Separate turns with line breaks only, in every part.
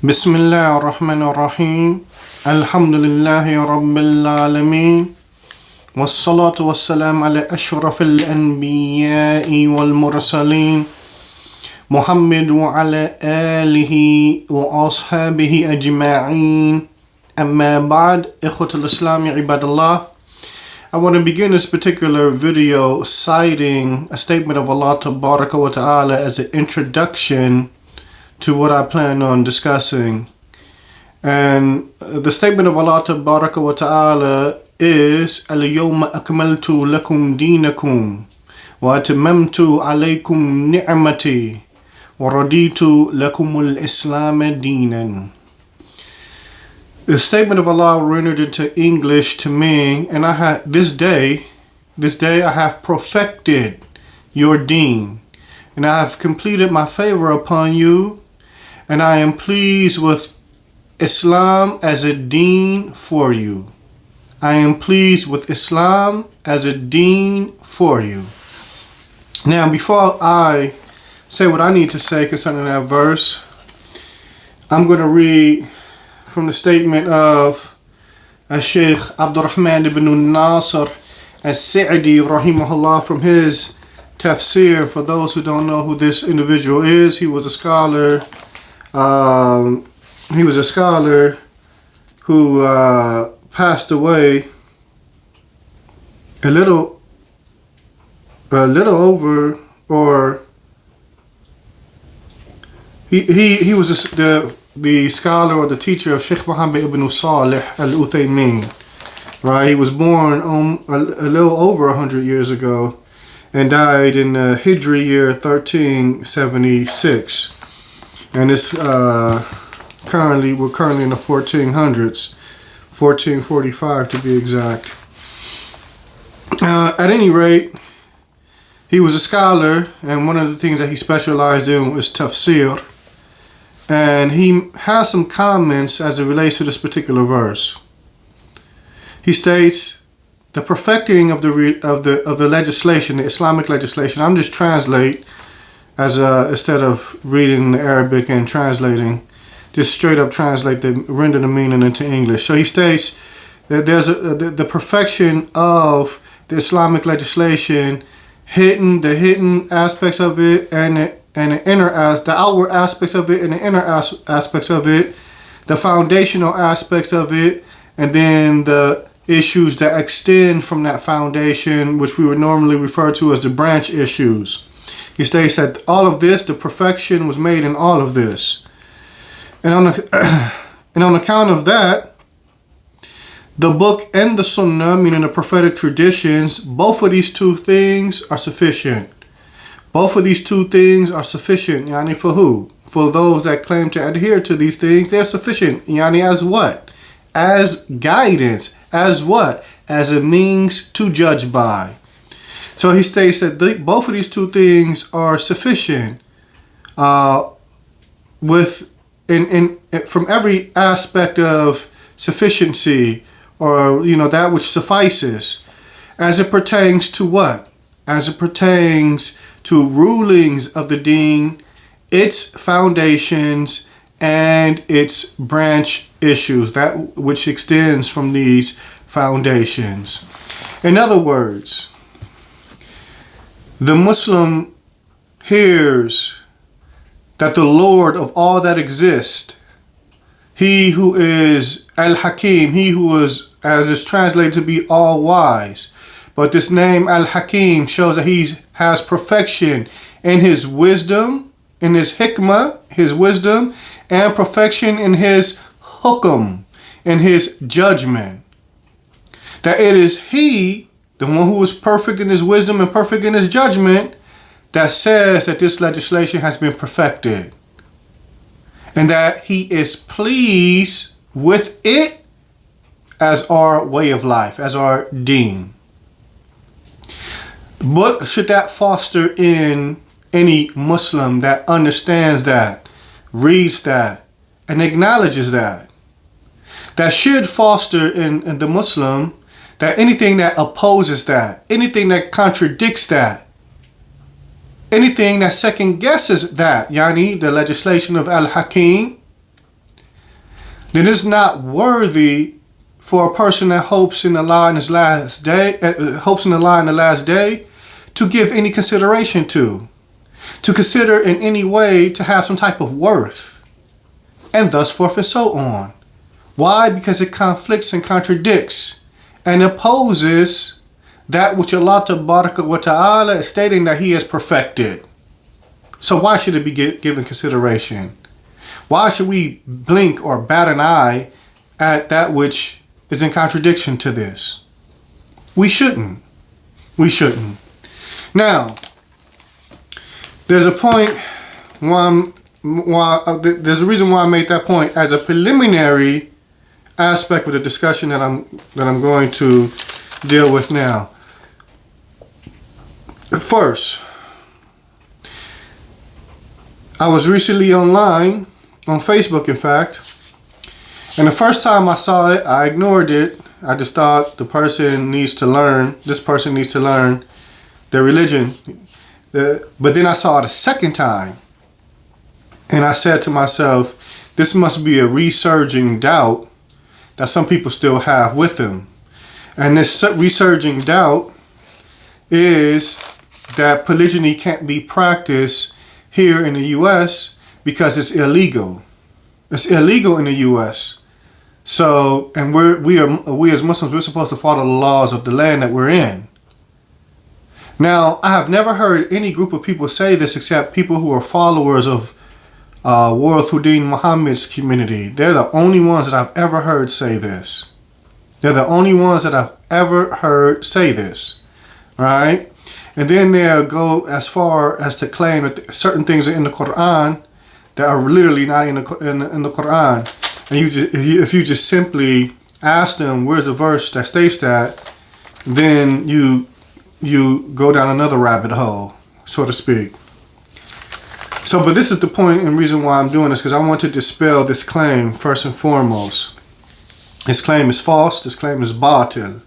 بسم الله الرحمن الرحيم الحمد لله رب العالمين والصلاة والسلام على أشرف الأنبياء والمرسلين محمد وعلى آله وأصحابه أجمعين أما بعد إخوة الإسلام عباد الله. I want to begin this particular video citing a statement of Allah Tabaraka wa Ta'ala as an introduction to what I plan on discussing. And the statement of Allah Tabaraka wa Ta'ala is اليوم أكملت لكم دينكم وأتممت عليكم نعمتي ورضيت لكم الإسلام دينا. The statement of Allah rendered into English to me, and I have this day I have perfected your deen, and I have completed my favor upon you, and I am pleased with Islam as a deen for you. I am pleased with Islam as a deen for you. Now, before I say what I need to say concerning that verse, I'm going to read from the statement of Sheikh Abdurrahman ibn Nasr as-Sa'di rahimahullah from his tafsir. For those who don't know who this individual is, he was a scholar. Who passed away a little over, or he was the scholar or the teacher of Sheikh Muhammad ibn Salih al-Uthaymeen, right? He was born a little over 100 years ago and died in the Hijri year 1376. And it's we're currently in the 1400s, 1445 to be exact. At any rate, he was a scholar, and one of the things that he specialized in was tafsir. And he has some comments as it relates to this particular verse. He states, the perfecting of the legislation, the Islamic legislation. I'm just translate instead of reading the Arabic and translating, just straight up translate render the meaning into English. So he states that there's the perfection of the Islamic legislation, the hidden aspects of it, and the outward aspects of it, and the inner aspects of it, the foundational aspects of it, and then the issues that extend from that foundation, which we would normally refer to as the branch issues. He states that all of this, the perfection was made in all of this. And on account of that, the book and the sunnah, meaning the prophetic traditions, both of these two things are sufficient. Both of these two things are sufficient. Yani for who? For those that claim to adhere to these things, they're sufficient. Yani as what? As guidance. As what? As a means to judge by. So he states that both of these two things are sufficient from every aspect of sufficiency, or that which suffices, as it pertains to what? As it pertains to rulings of the deen, its foundations, and its branch issues, that which extends from these foundations. In other words, the Muslim hears that the Lord of all that exists, he who is Al-Hakim, he who is, as is translated to be all-wise, but this name Al-Hakim shows that he has perfection in his wisdom, in his hikmah, his wisdom, and perfection in his hukm, in his judgment. That it is he, the one who is perfect in his wisdom and perfect in his judgment, that says that this legislation has been perfected, and that he is pleased with it as our way of life, as our deen. But should that foster in any Muslim that understands that, reads that, and acknowledges that, that should foster in the Muslim that anything that opposes that, anything that contradicts that, anything that second guesses that, yani the legislation of Al-Hakim, then it's not worthy for a person that hopes in Allah in his last day, hopes in Allah in the last day, to give any consideration to consider in any way to have some type of worth, and thus forth and so on. Why? Because it conflicts and contradicts and opposes that which Allah wa ta'ala is stating that He has perfected. So why should it be given consideration? Why should we blink or bat an eye at that which is in contradiction to this? We shouldn't. We shouldn't. Now, there's a point there's a reason why I made that point as a preliminary aspect of the discussion that I'm going to deal with now. First, I was recently online, on Facebook in fact, and the first time I saw it, I ignored it. I just thought this person needs to learn their religion. But then I saw it a second time, and I said to myself, this must be a resurging doubt that some people still have with them. And this resurging doubt is that polygyny can't be practiced here in the U.S. because it's illegal. It's illegal in the U.S. So, and we as Muslims, we're supposed to follow the laws of the land that we're in. Now, I have never heard any group of people say this except people who are followers of World Huddin Muhammad's community. They're the only ones that I've ever heard say this. They're the only ones that I've ever heard say this. Right? And then they'll go as far as to claim that certain things are in the Quran that are literally not in the Quran. And if you just simply ask them, where's the verse that states that, then you go down another rabbit hole, so to speak. So, but this is the point and reason why I'm doing this, because I want to dispel this claim first and foremost. This claim is false. This claim is batil.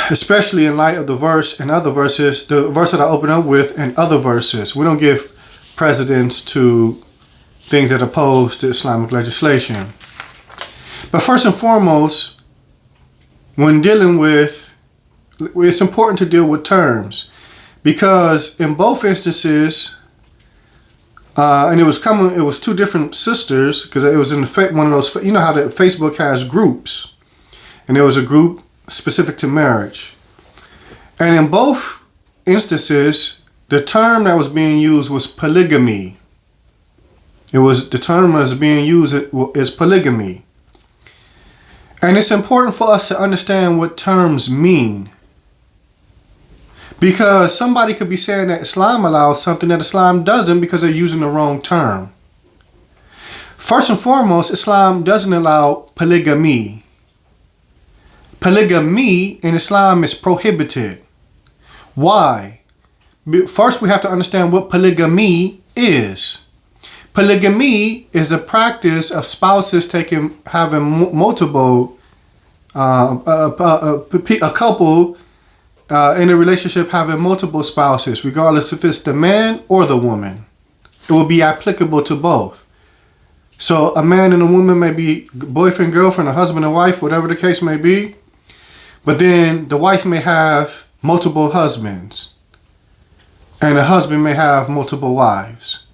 Especially in light of the verse and other verses, the verse that I open up with and other verses. We don't give precedence to things that oppose to Islamic legislation. But first and foremost, when dealing with, it's important to deal with terms, because in both instances, and it was two different sisters, because it was in one of those, you know how Facebook has groups, and there was a group specific to marriage. And in both instances, the term that was being used was polygamy. The term that was being used is polygamy. And it's important for us to understand what terms mean. Because somebody could be saying that Islam allows something that Islam doesn't because they're using the wrong term. First and foremost, Islam doesn't allow polygamy. Polygamy in Islam is prohibited. Why? First, we have to understand what polygamy is. Polygamy is the practice of spouses having multiple, a couple in a relationship having multiple spouses, regardless if it's the man or the woman. It will be applicable to both. So a man and a woman may be boyfriend, girlfriend, or husband and wife, whatever the case may be. But then the wife may have multiple husbands, and the husband may have multiple wives.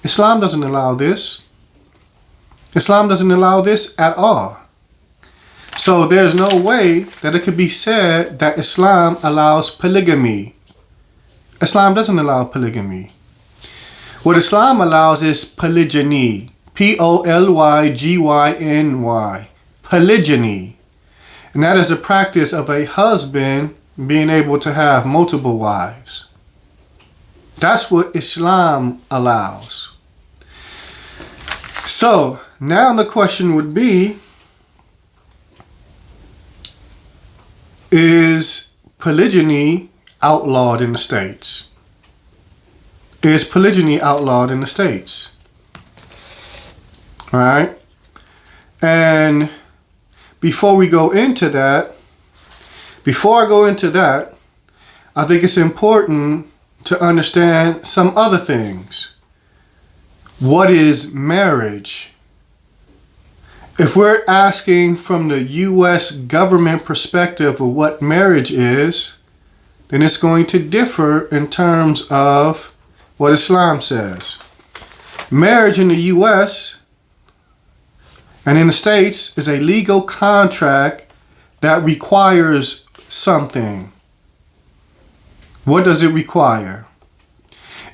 Islam doesn't allow this. Islam doesn't allow this at all. So there's no way that it could be said that Islam allows polygamy. Islam doesn't allow polygamy. What Islam allows is polygyny. Polygyny. Polygyny. And that is the practice of a husband being able to have multiple wives. That's what Islam allows. So now the question would be, is polygyny outlawed in the States? Is polygyny outlawed in the States? All right? And before I go into that, I think it's important to understand some other things. What is marriage? If we're asking from the U.S. government perspective of what marriage is, then it's going to differ in terms of what Islam says. Marriage in the U.S. and in the States is a legal contract that requires something. What does it require?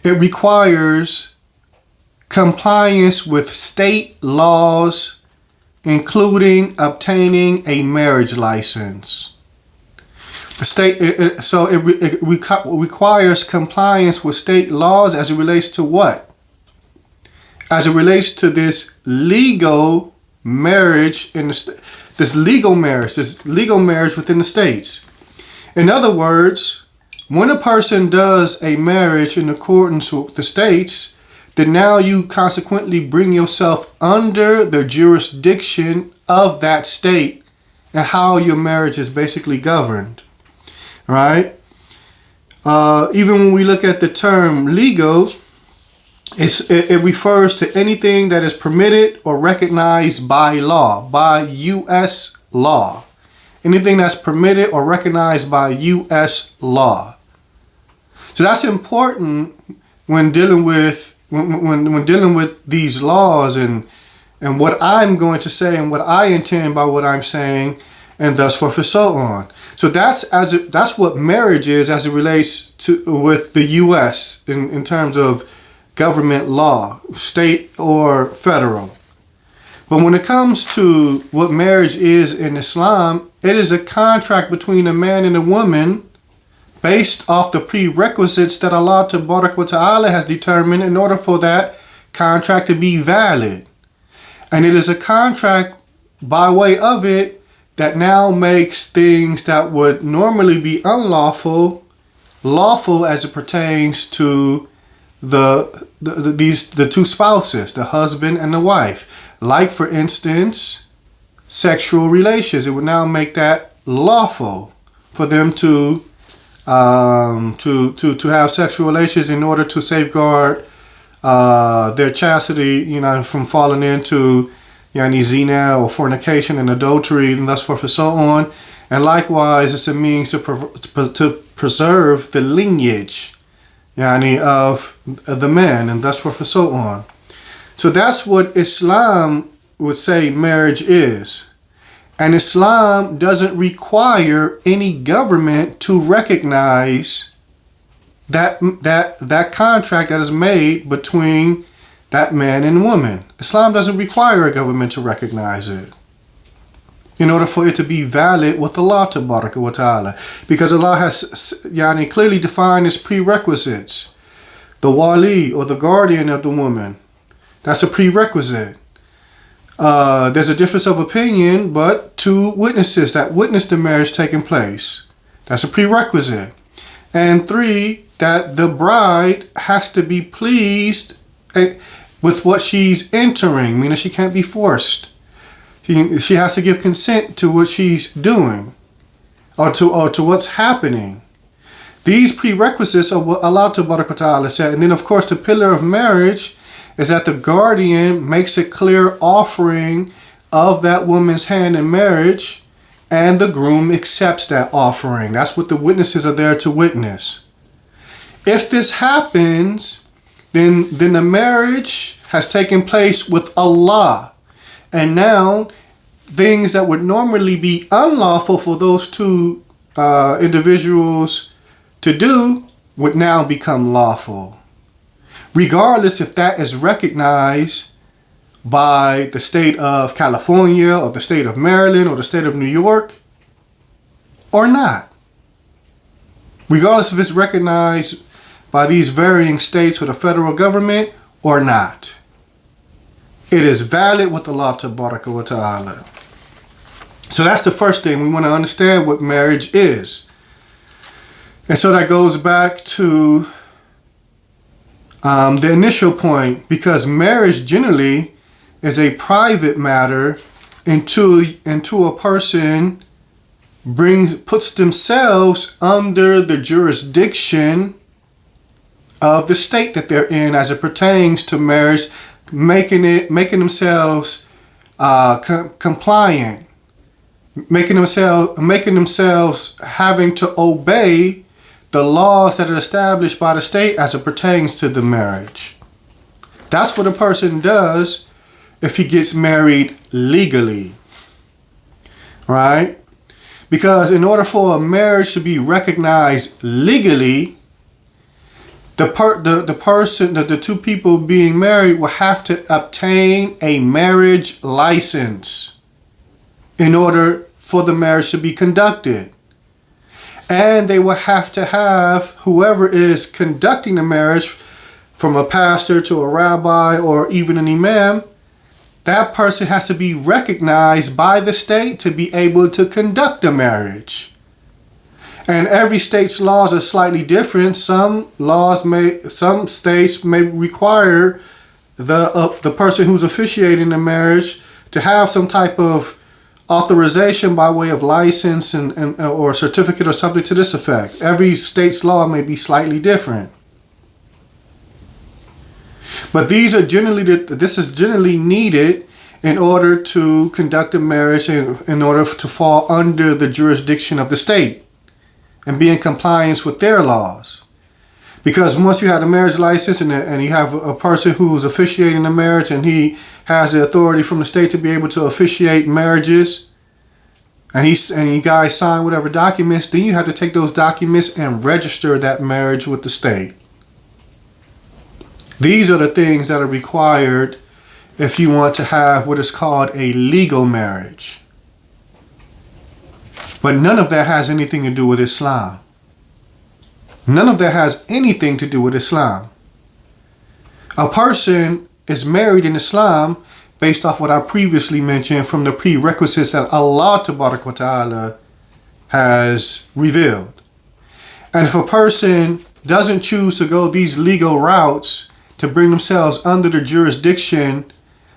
It requires compliance with state laws, including obtaining a marriage license. The state, it requires compliance with state laws as it relates to what? As it relates to this legal marriage this legal marriage within the states. In other words, when a person does a marriage in accordance with the states, then now you consequently bring yourself under the jurisdiction of that state and how your marriage is basically governed, right? Even when we look at the term legal, it refers to anything that is permitted or recognized by law, by U.S. law. Anything that's permitted or recognized by U.S. law. So that's important when dealing with when dealing with these laws and what I'm going to say and what I intend by what I'm saying, and thus forth and so on. So that's what marriage is as it relates to with the U.S. in terms of government law, state or federal. But when it comes to what marriage is in Islam, it is a contract between a man and a woman based off the prerequisites that Allah Ta'ala has determined in order for that contract to be valid. And it is a contract by way of it that now makes things that would normally be unlawful, lawful as it pertains to the two spouses, the husband and the wife. Like, for instance, sexual relations. It would now make that lawful for them to have sexual relations in order to safeguard their chastity, from falling into zina or fornication and adultery and thus forth and so on. And likewise, it's a means to preserve the lineage of the man and thus forth and so on. So that's what Islam would say marriage is. And Islam doesn't require any government to recognize that contract that is made between that man and woman. Islam doesn't require a government to recognize it in order for it to be valid with Allah Ta'ala. Because Allah has clearly defined its prerequisites. The wali, or the guardian of the woman, that's a prerequisite. There's a difference of opinion, but two witnesses that witness the marriage taking place. That's a prerequisite. And 3, that the bride has to be pleased with what she's entering, meaning she can't be forced. She has to give consent to what she's doing or to what's happening. These prerequisites are what Allah Ta'ala said. And then, of course, the pillar of marriage is that the guardian makes a clear offering of that woman's hand in marriage, and the groom accepts that offering. That's what the witnesses are there to witness. If this happens, then the marriage has taken place with Allah. And now, things that would normally be unlawful for those two individuals to do would now become lawful. Regardless if that is recognized by the state of California or the state of Maryland or the state of New York or not. Regardless if it's recognized by these varying states or the federal government or not. It is valid with Allah Ta'ala. So that's the first thing. We want to understand what marriage is. And so that goes back to the initial point, because marriage generally is a private matter until a person puts themselves under the jurisdiction of the state that they're in as it pertains to marriage, making themselves compliant, making themselves having to obey the laws that are established by the state as it pertains to the marriage. That's what a person does if he gets married legally, right? Because in order for a marriage to be recognized legally, the two people being married will have to obtain a marriage license in order for the marriage to be conducted. And they will have to have whoever is conducting the marriage, from a pastor to a rabbi or even an imam, that person has to be recognized by the state to be able to conduct the marriage. And every state's laws are slightly different. Some states may require the person who's officiating the marriage to have some type of authorization by way of license or certificate or something to this effect. Every state's law may be slightly different. But this is generally needed in order to conduct a marriage and in order to fall under the jurisdiction of the state and be in compliance with their laws. Because once you have a marriage license and you have a person who's officiating the marriage and he has the authority from the state to be able to officiate marriages, and you guys sign whatever documents, then you have to take those documents and register that marriage with the state. These are the things that are required if you want to have what is called a legal marriage. But none of that has anything to do with Islam. None of that has anything to do with Islam. A person is married in Islam based off what I previously mentioned from the prerequisites that Allah Tabarak wa Ta'ala has revealed. And if a person doesn't choose to go these legal routes to bring themselves under the jurisdiction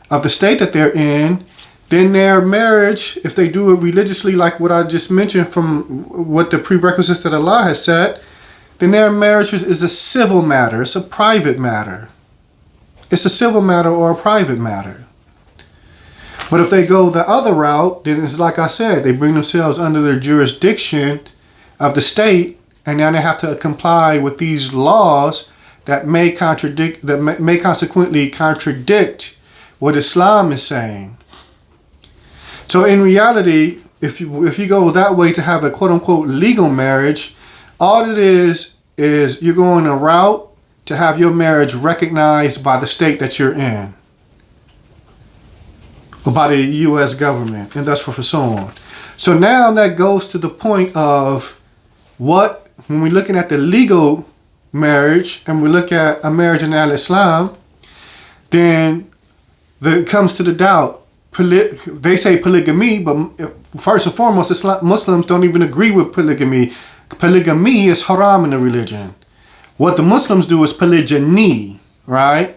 of the state that they're in, then their marriage, if they do it religiously like what I just mentioned from what the prerequisites that Allah has set, then their marriage is a civil matter. It's a private matter. It's a civil matter or a private matter. But if they go the other route, then it's like I said, they bring themselves under the jurisdiction of the state, and now they have to comply with these laws that may consequently contradict what Islam is saying. So in reality, if you go that way to have a quote-unquote legal marriage, all it is you're going a route to have your marriage recognized by the state that you're in, or by the U.S. government, and that's for so on. So now that goes to the point of when we're looking at the legal marriage and we look at a marriage in Al-Islam, then it comes to the doubt. They say polygamy, but first and foremost, Muslims don't even agree with polygamy. Polygamy is haram in the religion. What the Muslims do is polygyny, right?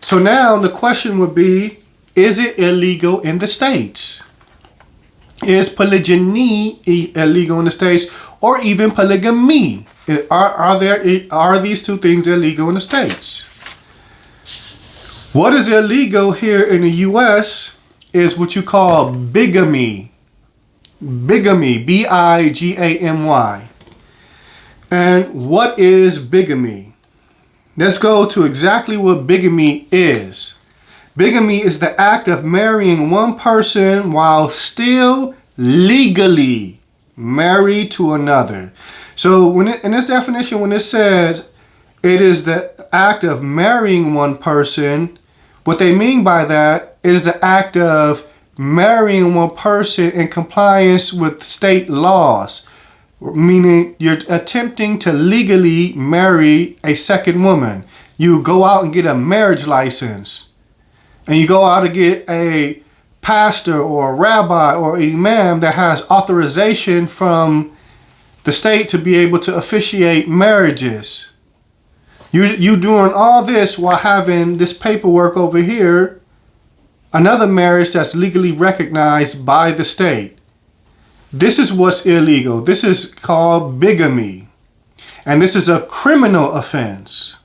So now the question would be, is it illegal in the States? Is polygyny illegal in the States, or even polygamy? Are these two things illegal in the States? What is illegal here in the U.S. is what you call bigamy. Bigamy, B-I-G-A-M-Y. And what is bigamy? Let's go to exactly what bigamy is. Bigamy is the act of marrying one person while still legally married to another. So in this definition, when it says it is the act of marrying one person, what they mean by that is the act of marrying one person in compliance with state laws, meaning you're attempting to legally marry a second woman. You go out and get a marriage license, and you go out to get a pastor or a rabbi or imam that has authorization from the state to be able to officiate marriages. You doing all this while having this paperwork over here, another marriage that's legally recognized by the state. This is what's illegal. This is called bigamy. And this is a criminal offense.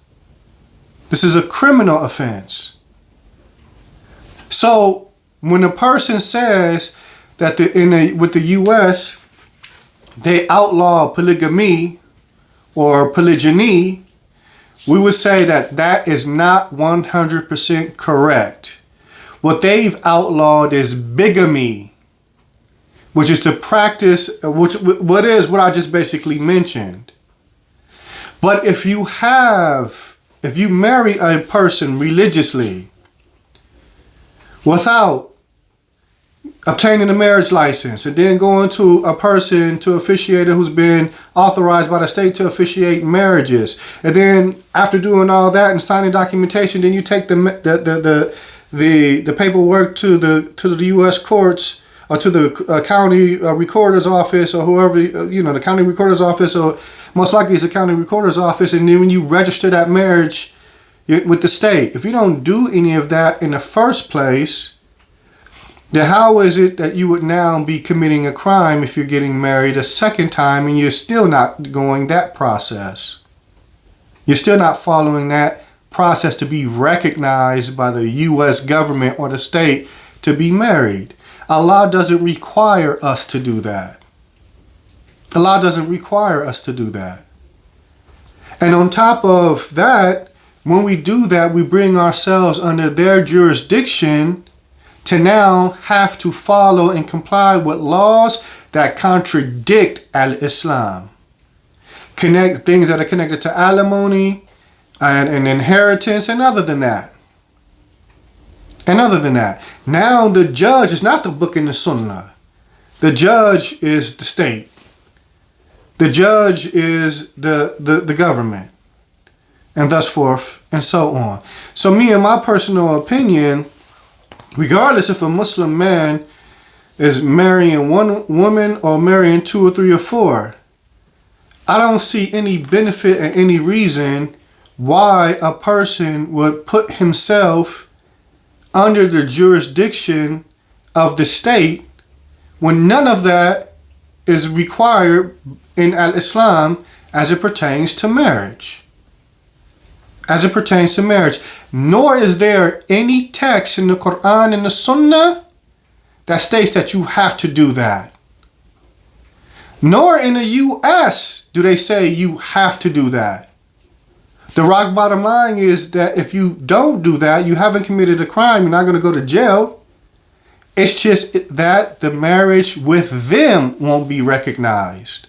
This is a criminal offense. So when a person says that with the U.S., they outlaw polygamy or polygyny, we would say that that is not 100% correct. What they've outlawed is bigamy, which is the practice, what I just basically mentioned. But if you marry a person religiously without obtaining a marriage license and then going to a person, to officiator who's been authorized by the state to officiate marriages, and then after doing all that and signing documentation, then you take the paperwork to the U.S. courts or to the county recorder's office, or whoever, the county recorder's office, or most likely it's the county recorder's office, and then when you register that marriage with the state, if you don't do any of that in the first place, then how is it that you would now be committing a crime if you're getting married a second time and you're still not going that process? You're still not following that process to be recognized by the U.S. government or the state to be married. Allah doesn't require us to do that. Allah doesn't require us to do that. And on top of that, when we do that, we bring ourselves under their jurisdiction to now have to follow and comply with laws that contradict al-Islam. Things that are connected to alimony and inheritance, and other than that. Now the judge is not the book and the sunnah. The judge is the state. The judge is the government, and thus forth and so on. So me, in my personal opinion, regardless if a Muslim man is marrying one woman or marrying two or three or four, I don't see any benefit and any reason why a person would put himself under the jurisdiction of the state when none of that is required in al-Islam as it pertains to marriage. Nor is there any text in the Quran and the Sunnah that states that you have to do that. Nor in the U.S. do they say you have to do that. The rock bottom line is that if you don't do that, you haven't committed a crime, you're not going to go to jail. It's just that the marriage with them won't be recognized.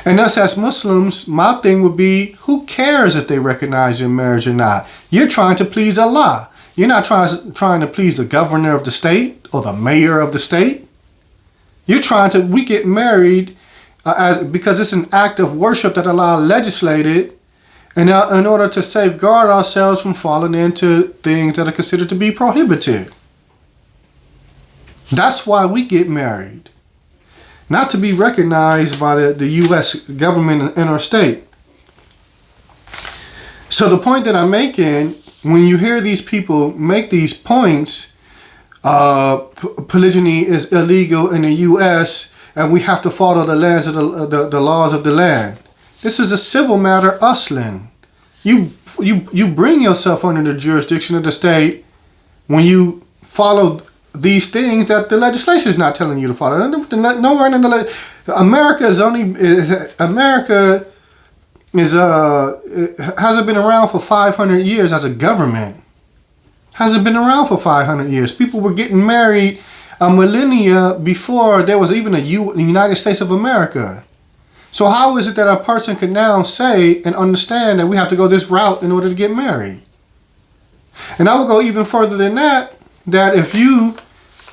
And us as Muslims, my thing would be, who cares if they recognize your marriage or not? You're trying to please Allah. You're not trying to please the governor of the state or the mayor of the state. We get married because it's an act of worship that Allah legislated in order to safeguard ourselves from falling into things that are considered to be prohibited. That's why we get married. Not to be recognized by the U.S. government and our state. So the point that I'm making, when you hear these people make these points, polygyny is illegal in the U.S. and we have to follow the laws of the land. This is a civil matter, aslan. You bring yourself under the jurisdiction of the state when you follow these things that the legislation is not telling you to follow. Nowhere in the America hasn't been around for 500 years as a government. Hasn't been around for 500 years. People were getting married a millennia before there was even a United States of America. So how is it that a person can now say and understand that we have to go this route in order to get married? And I will go even further than that, that if you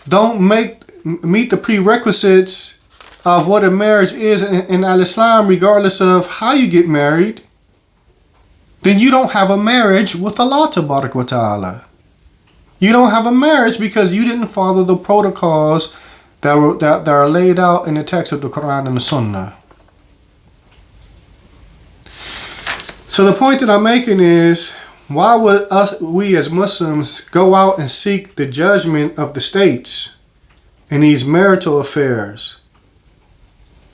don't meet the prerequisites of what a marriage is in al-Islam, regardless of how you get married, then you don't have a marriage with Allah Tabarak wa Ta'ala. You don't have a marriage because you didn't follow the protocols that are laid out in the text of the Quran and the Sunnah. So the point that I'm making is, why would we as Muslims go out and seek the judgment of the states in these marital affairs?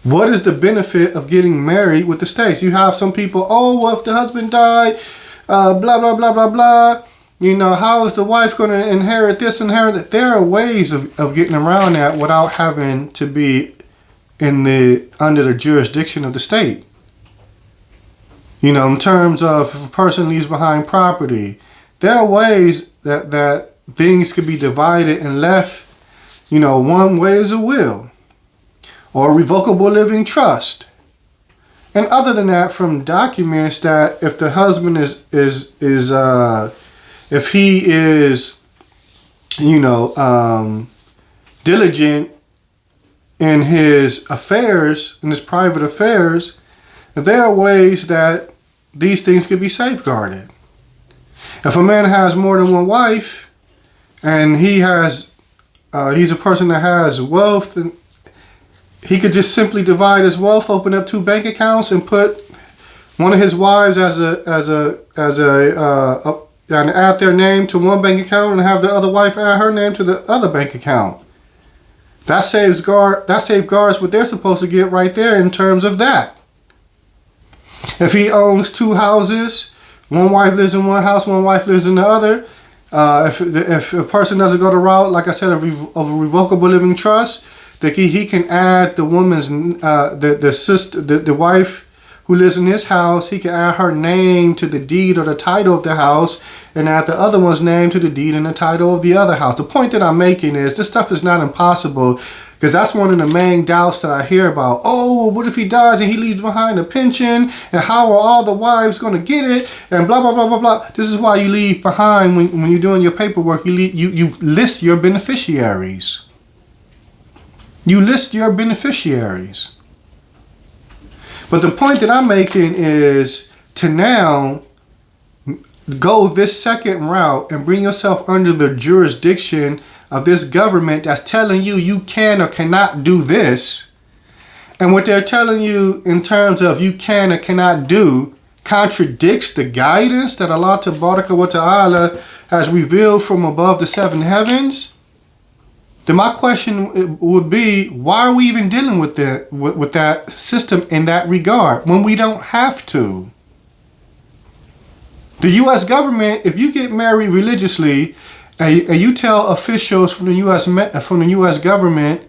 What is the benefit of getting married with the states? You have some people, well, if the husband died, blah, blah, blah, blah, blah, How is the wife going to inherit this, inherit that? There are ways of getting around that without having to be under the jurisdiction of the state. In terms of if a person leaves behind property, there are ways that things could be divided and left. One way is a will or a revocable living trust. And other than that, from documents that if the husband if he is, diligent in his affairs, in his private affairs, there are ways that these things could be safeguarded. If a man has more than one wife, and he's a person that has wealth, and he could just simply divide his wealth, open up 2 bank accounts, and put one of his wives and add their name to one bank account, and have the other wife add her name to the other bank account. That safeguards what they're supposed to get right there in terms of that. If he owns 2 houses, one wife lives in one house, one wife lives in the other. If a person doesn't go the route, like I said, of a revocable living trust, that he can add the woman's the wife who lives in his house. He can add her name to the deed or the title of the house, and add the other one's name to the deed and the title of the other house. The point that I'm making is this stuff is not impossible, because that's one of the main doubts that I hear about. Oh, what if he dies and he leaves behind a pension, and how are all the wives going to get it, and blah, blah, blah, blah, blah. This is why you leave behind, when you're doing your paperwork, you list your beneficiaries. You list your beneficiaries. But the point that I'm making is to now go this second route and bring yourself under the jurisdiction of this government that's telling you can or cannot do this. And what they're telling you in terms of you can or cannot do contradicts the guidance that Allah Tabaraka wa Ta'ala has revealed from above the 7 heavens. Then my question would be, why are we even dealing with that system in that regard when we don't have to? The U.S. government, if you get married religiously, and you tell officials from the U.S. government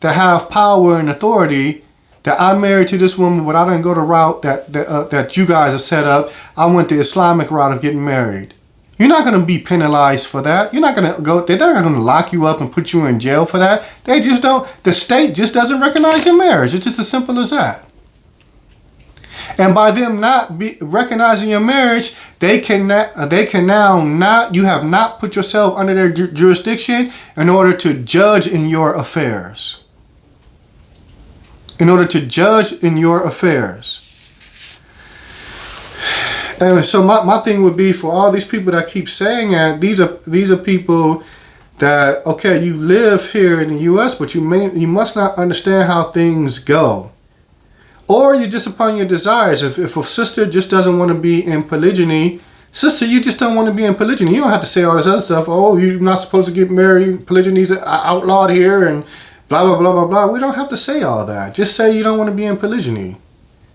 that have power and authority that I'm married to this woman, but I didn't go the route that you guys have set up. I went the Islamic route of getting married. You're not going to be penalized for that. They're not going to lock you up and put you in jail for that. The state just doesn't recognize your marriage. It's just as simple as that. And by them not recognizing your marriage, you have not put yourself under their jurisdiction in order to judge in your affairs. And so my thing would be, for all these people that keep saying that, these are people that, okay, you live here in the U.S., but you must not understand how things go. Or you're just upon your desires. If a sister just doesn't want to be in polygyny, sister, you just don't want to be in polygyny. You don't have to say all this other stuff. Oh, you're not supposed to get married. Polygyny's outlawed here and blah, blah, blah, blah, blah. We don't have to say all that. Just say you don't want to be in polygyny.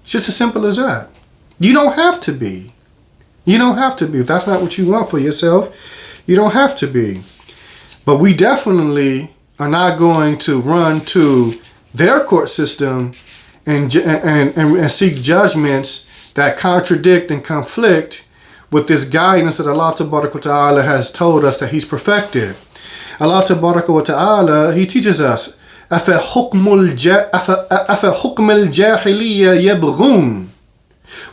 It's just as simple as that. You don't have to be. You don't have to be. If that's not what you want for yourself, you don't have to be. But we definitely are not going to run to their court system and seek judgments that contradict and conflict with this guidance that Allah Tabaraka wa Ta'ala has told us that He's perfected. Allah Tabaraka wa Ta'ala, He teaches us, أَفَحُكْمَ الْجَاهِلِيَّةِ يَبْغُونَ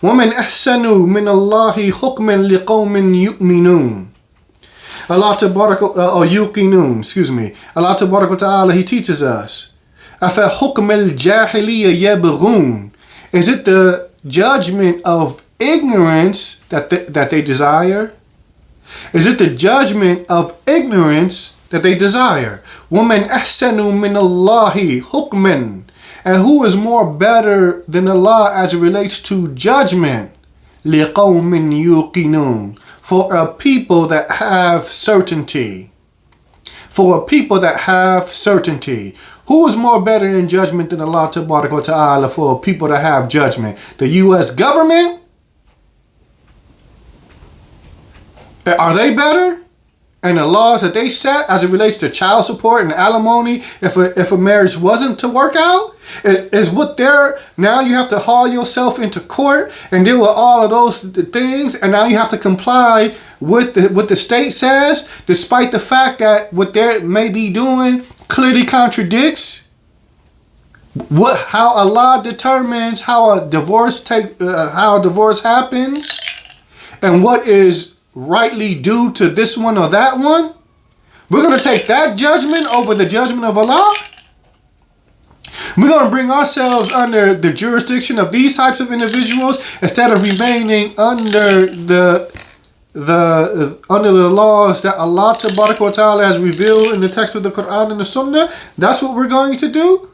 وَمَنْ أَحْسَنُ مِنَ اللَّهِ حُكْمًا لِقَوْمٍ يُؤْمِنُونَ. Allah Tabaraka wa Ta'ala, He teaches us, أَفَحُكْمَ الْجَاهِلِيَّةِ يَبْغُونَ. Is it the judgment of ignorance that they desire? Is it the judgment of ignorance that they desire? وَمَنْ أَحْسَنُ مِنَ اللَّهِ حُكْمًا. And who is more better than Allah as it relates to judgment? لِقَوْمٍ يُوقِنُونَ. For a people that have certainty. For a people that have certainty. Who is more better in judgment than Allah Tabaraka wa Ta'ala for people that have judgment? The U.S. government? Are they better? And the laws that they set as it relates to child support and alimony, if a marriage wasn't to work out, is what they're, now you have to haul yourself into court and deal with all of those things, and now you have to comply with what the state says, despite the fact that what they may be doing clearly contradicts how Allah determines how a divorce happens, and what is rightly due to this one or that one. We're going to take that judgment over the judgment of Allah. We're going to bring ourselves under the jurisdiction of these types of individuals instead of remaining under the laws that Allah Tabaraka wa Ta'ala has revealed in the text of the Quran and the Sunnah. That's what we're going to do.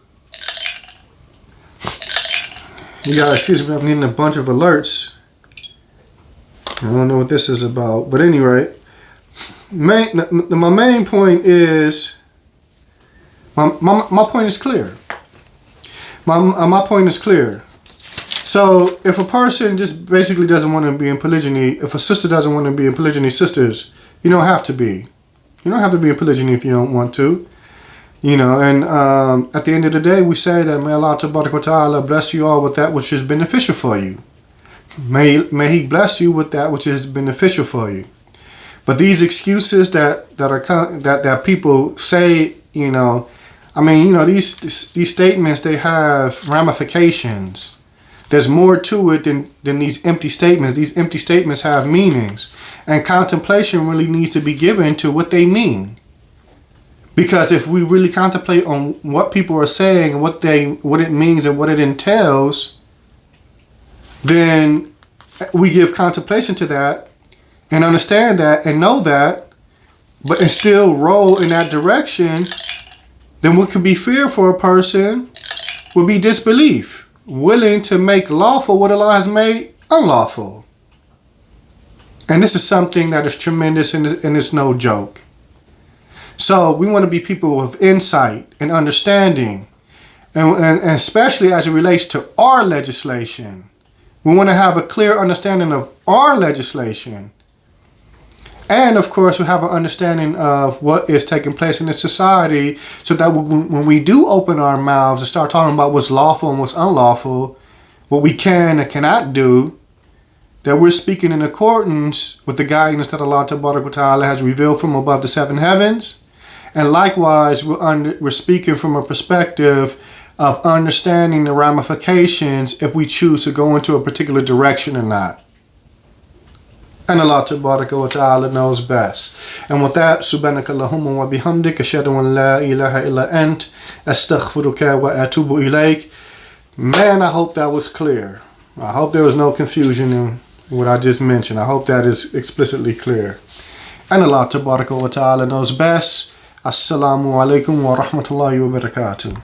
You gotta excuse me, I'm getting a bunch of alerts. I don't know what this is about, but anyway, my main point is, my point is clear. My point is clear. So if a person just basically doesn't want to be in polygyny, if a sister doesn't want to be in polygyny, sisters, you don't have to be. You don't have to be in polygyny if you don't want to. You know, and at the end of the day, we say that may Allah Ta'ala bless you all with that which is beneficial for you. May He bless you with that which is beneficial for you. But these excuses that people say, you know, I mean, you know, these statements, they have ramifications. There's more to it than these empty statements. These empty statements have meanings, and contemplation really needs to be given to what they mean. Because if we really contemplate on what people are saying, what it means and what it entails, then we give contemplation to that and understand that and know that, but and still roll in that direction, then what could be fear for a person would be disbelief, willing to make lawful what Allah has made unlawful. And this is something that is tremendous and it's no joke. So we want to be people with insight and understanding, and especially as it relates to our legislation. We want to have a clear understanding of our legislation. And of course, we have an understanding of what is taking place in the society, so that when we do open our mouths and start talking about what's lawful and what's unlawful, what we can and cannot do, that we're speaking in accordance with the guidance that Allah Ta'ala has revealed from above the seven heavens. And likewise, we're speaking from a perspective of understanding the ramifications if we choose to go into a particular direction or not. And Allah Ta'ala knows best. And with that, subhanakallahumma wa bihamdik, ashhadu an la ilaha illa ant, astaghfiruka wa atubu ilayk. Man, I hope that was clear. I hope there was no confusion in what I just mentioned. I hope that is explicitly clear. And Allah Ta'ala knows best. Assalamu alaikum wa rahmatullahi wa barakatuh.